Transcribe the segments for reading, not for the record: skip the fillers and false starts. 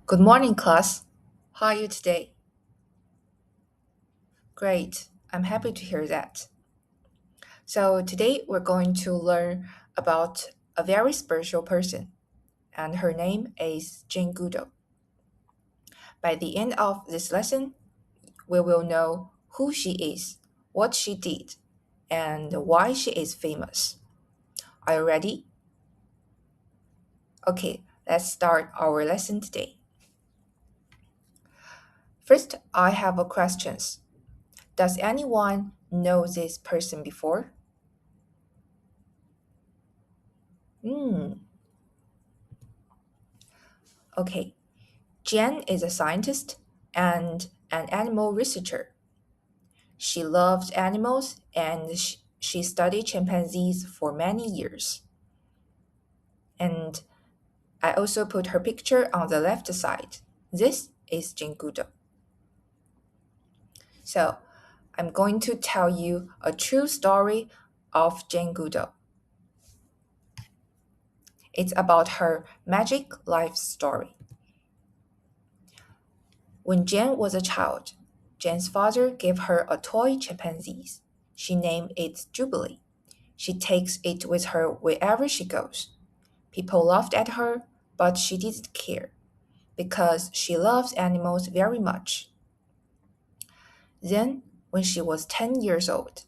Good morning, class. How are you today? Great. I'm happy to hear that. So, today we're going to learn about a very special person, and her name is Jane Goodall. By the end of this lesson, we will know who she is, what she did, and why she is famous. Are you ready? Okay, let's start our lesson today. First, I have a questions. Does anyone know this person before? Hmm, okay. Jen is a scientist and an animal researcher. She loves animals and she studied chimpanzees for many years. And I also put her picture on the left side. This is Jane Goodall. So I'm going to tell you a true story of Jane Goodall. It's about her magic life story. When Jen was a child, Jen's father gave her a toy chimpanzee. She named it Jubilee. She takes it with her wherever she goes. People laughed at her, but she didn't care because she loves animals very much. Then, when she was 10 years old,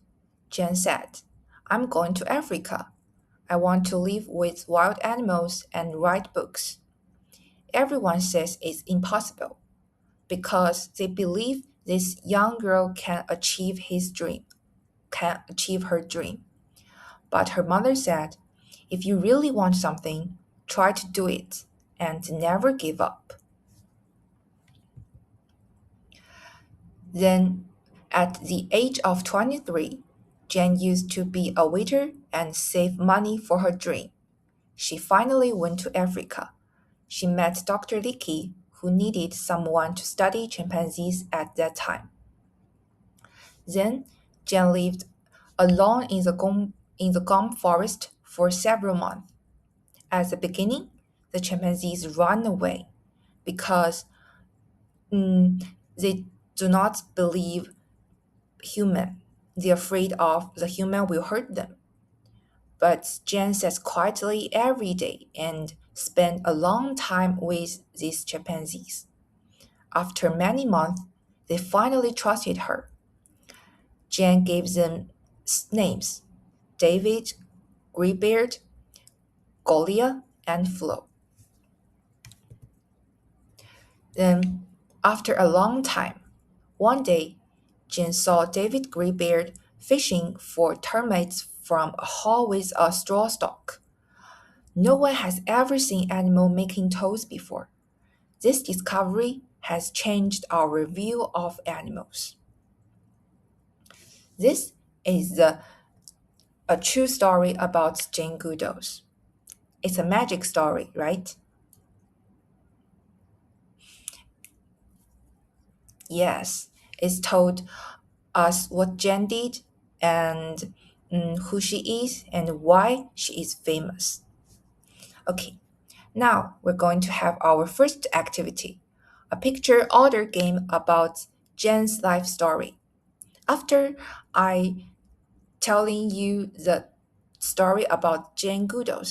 Jen said, I'm going to Africa. I want to live with wild animals and write books. Everyone says it's impossible because they believe this young girl can achieve her dream. But her mother said, if you really want something, try to do it and never give up. Then, at the age of 23, Jen used to be a waiter and save money for her dream. She finally went to Africa. She met Dr. Leakey, who needed someone to study chimpanzees at that time. Then, Jen lived alone in the gum forest for several months. At the beginning, the chimpanzees run away because they do not believe human. They're afraid of the human will hurt them. But Jen sits quietly every day and spent a long time with these chimpanzees. After many months, they finally trusted her. Jen gave them names: David, Greybeard, Golia, and Flo. Then, after a long time, one day, Jen saw David Greybeard fishing for termites from a hole with a straw stalk. No one has ever seen animal making toes before. This discovery has changed our view of animals. This is a true story about Jane Goodall. It's a magic story, right? Yes, it's told us what Jen did and who she is and why she is famous. Okay, now we're going to have our first activity, a picture order game about Jen's life story. After I telling you the story about Jane Goodall,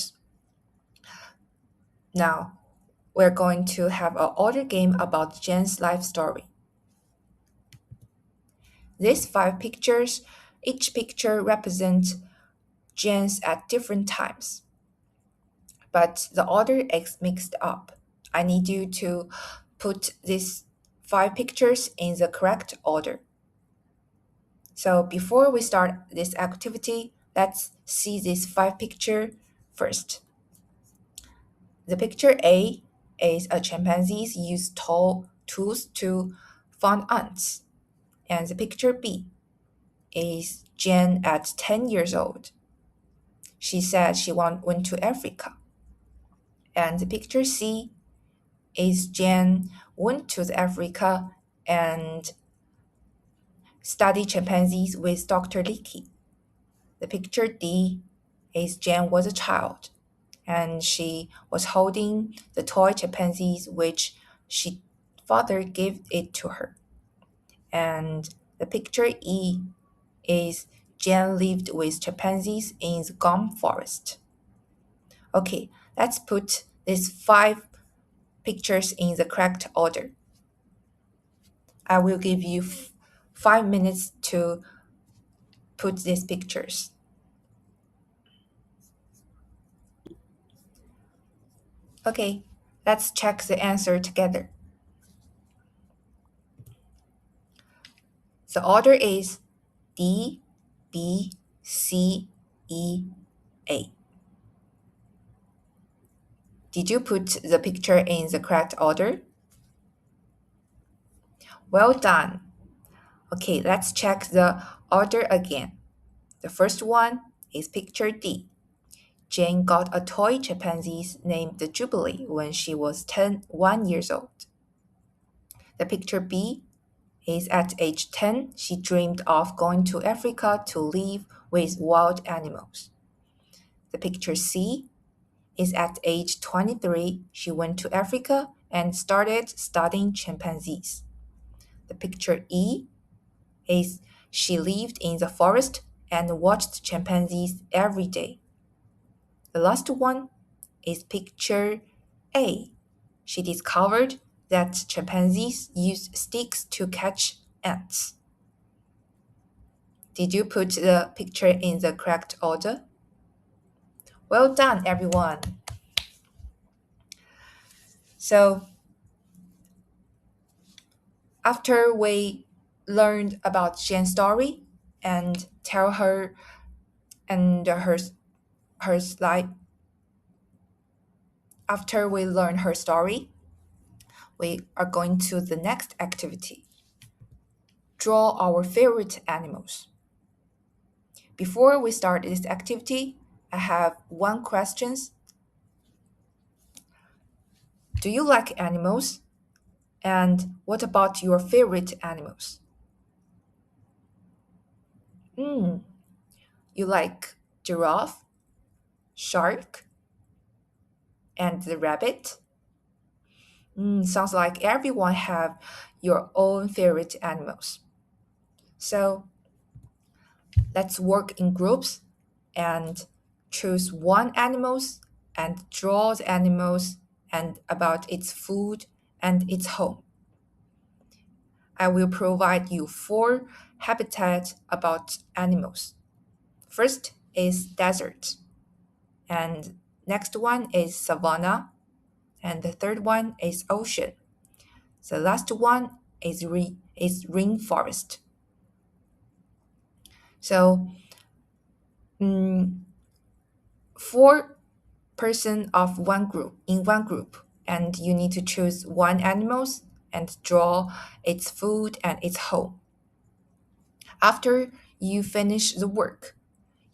now we're going to have an order game about Jen's life story. These five pictures, each picture represents Jen's at different times, but the order is mixed up. I need you to put these five pictures in the correct order. So before we start this activity, let's see this five picture first. The picture A is a chimpanzee use tall tools to find ants. And the picture B is Jen at 10 years old. She said she went to Africa. And the picture C is Jen went to Africa and studied chimpanzees with Dr. Leakey. The picture D is Jen was a child and she was holding the toy chimpanzees which She father gave it to her. And the picture E is Jen lived with chimpanzees in the gum forest. Okay, let's put these five pictures in the correct order. I will give you 5 minutes to put these pictures. Okay, let's check the answer together. The order is D, B, C, E, A. Did you put the picture in the correct order? Well done. Okay, let's check the order again. The first one is picture D. Jane got a toy chimpanzee named Jubilee when she was 1 years old. The picture B is at age 10, she dreamed of going to Africa to live with wild animals. The picture C is at age 23, she went to Africa and started studying chimpanzees. The picture E is she lived in the forest and watched chimpanzees every day. The last one is picture A. She discovered that chimpanzees use sticks to catch ants. Did you put the picture in the correct order? Well done, everyone. So, after we learned about Jen's story and tell her and her slide, after we learn her story, we are going to the next activity. Draw our favorite animals. Before we start this activity, I have one question. Do you like animals? And what about your favorite animals? Hmm, you like giraffe, shark, and the rabbit? Sounds like everyone have your own favorite animals. So let's work in groups and choose one animals and draw the animals and about its food and its home. I will provide you four habitats about animals. First is desert, and next one is savanna, and the third one is ocean. The last one is rainforest. So, mm, four person of one group in one group, and you need to choose one animals and draw its food and its home. After you finish the work,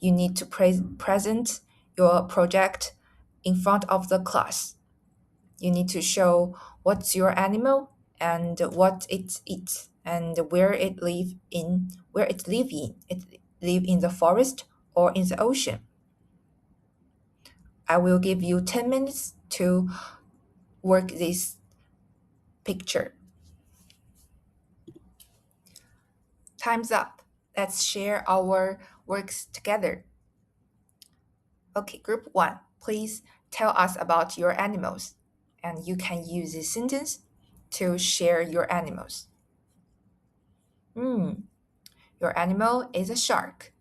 you need to present your project in front of the class. You need to show what's your animal and what it eats and where it live in. It live in the forest or in the ocean. I will give you 10 minutes to work this picture. Time's up. Let's share our works together. Okay, group one, please tell us about your animals. And you can use this sentence to share your animals. Hmm, your animal is a shark.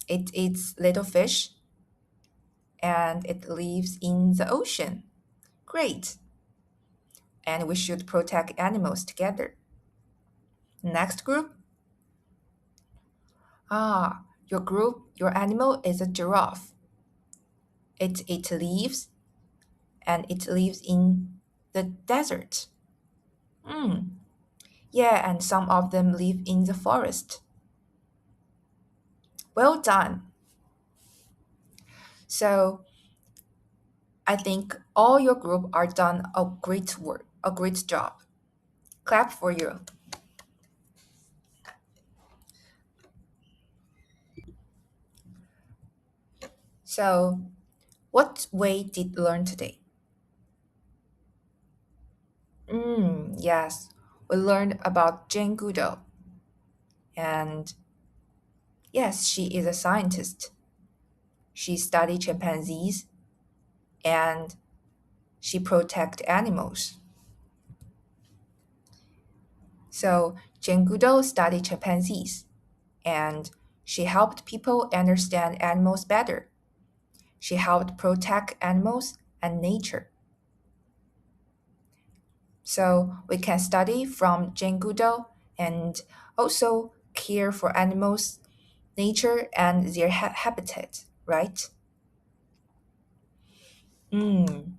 It eats little fish and it lives in the ocean. Great. And we should protect animals together. Next group. Your animal is a giraffe. It eats leaves and it lives in the desert. Hmm. Yeah, and some of them live in the forest. Well done. So I think all your group are done a great work, a great job. Clap for you. So what way did you learn today? Yes, we learned about Jane Goodall, and yes, she is a scientist. She studied chimpanzees and she protect animals. So Jane Goodall studied chimpanzees and she helped people understand animals better. She helped protect animals and nature. So we can study from Jane Goodall and also care for animals, nature, and their habitat, right? Mm,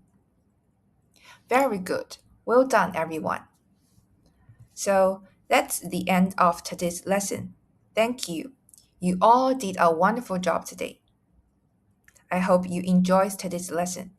very good. Well done, everyone. So that's the end of today's lesson. Thank you. You all did a wonderful job today. I hope you enjoyed today's lesson.